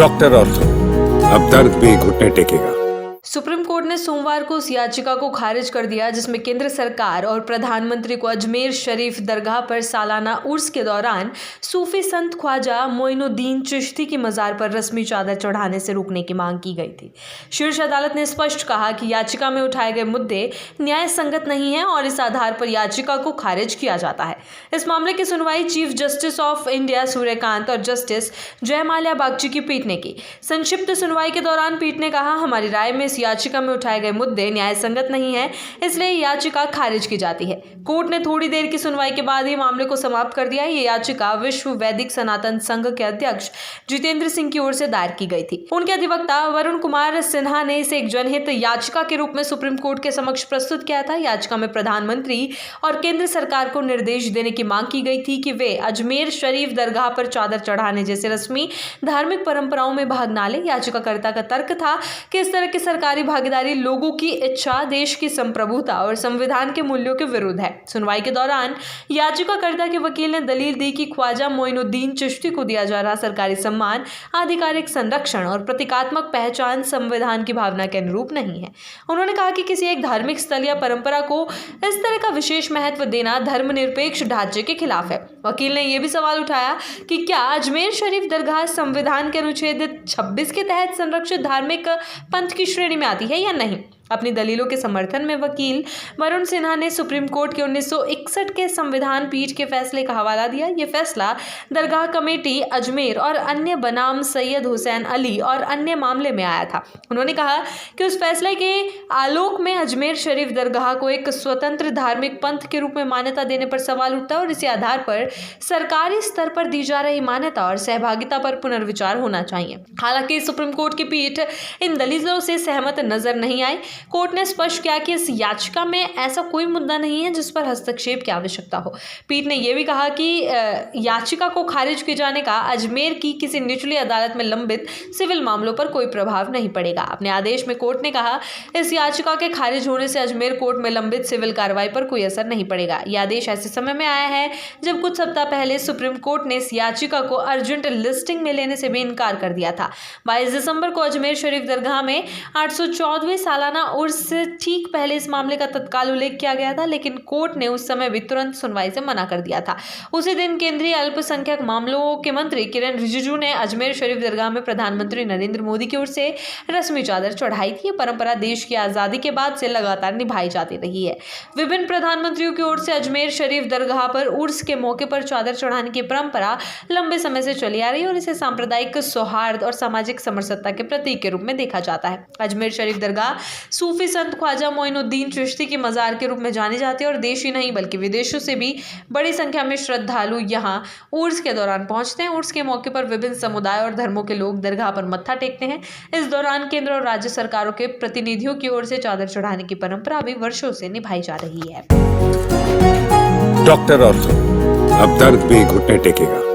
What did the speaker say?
Doctor ortho, अब दर्द भी घुटने टेकेगा। सुप्रीम कोर्ट ने सोमवार को उस याचिका को खारिज कर दिया जिसमें केंद्र सरकार और प्रधानमंत्री को अजमेर शरीफ दरगाह पर सालाना उर्स के दौरान सूफी संत ख्वाजा मोइनुद्दीन चिश्ती की मजार पर रस्मी चादर चढ़ाने से रोकने की मांग की गई थी। शीर्ष अदालत ने स्पष्ट कहा कि याचिका में उठाए गए मुद्दे न्याय संगत नहीं है और इस आधार पर याचिका को खारिज किया जाता है। इस मामले की सुनवाई chief justice of India Suryakant और जस्टिस जयमाल्या बागची की पीठ ने की। संक्षिप्त सुनवाई के दौरान पीठ ने कहा, हमारी राय में इस याचिका में उठाए गए मुद्दे न्याय संगत नहीं है, इसलिए याचिका खारिज की जाती है। कोर्ट ने थोड़ी देर की सुनवाई के बाद ही मामले को समाप्त कर दिया। ये याचिका विश्व वैदिक सनातन संघ के अध्यक्ष जितेंद्र सिंह की ओर से दायर की गई थी। उनके अधिवक्ता वरुण कुमार सिन्हा ने इसे एक जनहित याचिका के रूप में सुप्रीम कोर्ट के समक्ष प्रस्तुत किया था। याचिका में प्रधानमंत्री और केंद्र सरकार को निर्देश देने की मांग की गई थी कि वे अजमेर शरीफ दरगाह पर चादर चढ़ाने जैसे रस्मी धार्मिक परंपराओं में भाग न ले। याचिकाकर्ता का तर्क था कि इस तरह की सरकारी भागीदारी लोगों की इच्छा, देश की संप्रभुता और संविधान के मूल्यों के विरुद्ध है। सुनवाई के दौरान याचिकाकर्ता के वकील ने दलील दी कि ख्वाजा मोइनुद्दीन चिश्ती को दिया जा रहा सरकारी सम्मान, आधिकारिक संरक्षण और प्रतीकात्मक पहचान संविधान की भावना के अनुरूप नहीं है। उन्होंने कहा कि किसी एक धार्मिक स्थल या परंपरा को इस तरह का विशेष महत्व देना धर्मनिरपेक्ष ढांचे के खिलाफ है। वकील ने यह भी सवाल उठाया कि क्या अजमेर शरीफ दरगाह संविधान के अनुच्छेद 26 के तहत संरक्षित धार्मिक पंथ की श्रेणी में आती है या नहीं। अपनी दलीलों के समर्थन में वकील वरुण सिन्हा ने सुप्रीम कोर्ट के 1961 के संविधान पीठ के फैसले का हवाला दिया। यह फैसला दरगाह कमेटी अजमेर और अन्य बनाम सैयद हुसैन अली और अन्य मामले में आया था। उन्होंने कहा कि उस फैसले के आलोक में अजमेर शरीफ दरगाह को एक स्वतंत्र धार्मिक पंथ के रूप में मान्यता देने पर सवाल उठता है और इसी आधार पर सरकारी स्तर पर दी जा रही मान्यता और सहभागिता पर पुनर्विचार होना चाहिए। हालांकि सुप्रीम कोर्ट की पीठ इन दलीलों से सहमत नजर नहीं आई। कोर्ट ने स्पष्ट किया कि इस याचिका में ऐसा कोई मुद्दा नहीं है जिस पर हस्तक्षेप की आवश्यकता हो। पीठ ने यह भी कहा कि याचिका को खारिज किए जाने का अजमेर की किसी निचली अदालत में लंबित सिविल मामलों पर कोई प्रभाव नहीं पड़ेगा। अपने आदेश में कोर्ट ने कहा, इस याचिका के खारिज होने से अजमेर कोर्ट में लंबित सिविल कार्रवाई पर कोई असर नहीं पड़ेगा। यह आदेश ऐसे समय में आया है जब कुछ सप्ताह पहले सुप्रीम कोर्ट ने इस याचिका को अर्जेंट लिस्टिंग में लेने से भी इनकार कर दिया था। 22 दिसंबर को अजमेर शरीफ दरगाह में 814वें सालाना उर्स से ठीक पहले इस मामले का तत्काल उल्लेख किया गया था, लेकिन कोर्ट ने उस समय भी तुरंत सुनवाई से मना कर दिया था। उसी दिन केंद्रीय अल्पसंख्यक मामलों के मंत्री किरेन रिजिजू ने अजमेर शरीफ दरगाह में प्रधानमंत्री नरेंद्र मोदी की ओर से रस्मी चादर चढ़ाई थी। यह परंपरा देश की आजादी के बाद से लगातार निभाई जाती रही है। विभिन्न प्रधानमंत्रियों की ओर से अजमेर शरीफ दरगाह पर उर्स के मौके पर चादर चढ़ाने की परंपरा लंबे समय से चली आ रही है और इसे सांप्रदायिक सौहार्द और सामाजिक समरसता के प्रतीक के रूप में देखा जाता है। अजमेर शरीफ दरगाह सूफी संत ख्वाजा मोइनुद्दीन चिश्ती की मजार के रूप में जानी जाती है और देश ही नहीं बल्कि विदेशों से भी बड़ी संख्या में श्रद्धालु यहां उर्स के दौरान पहुंचते हैं। उर्स के मौके पर विभिन्न समुदाय और धर्मों के लोग दरगाह पर मत्था टेकते हैं। इस दौरान केंद्र और राज्य सरकारों के प्रतिनिधियों की ओर से चादर चढ़ाने की परंपरा भी वर्षों से निभाई जा रही है। डॉक्टर ऑर्थो, अब दर्द भी घुटने टेकेगा।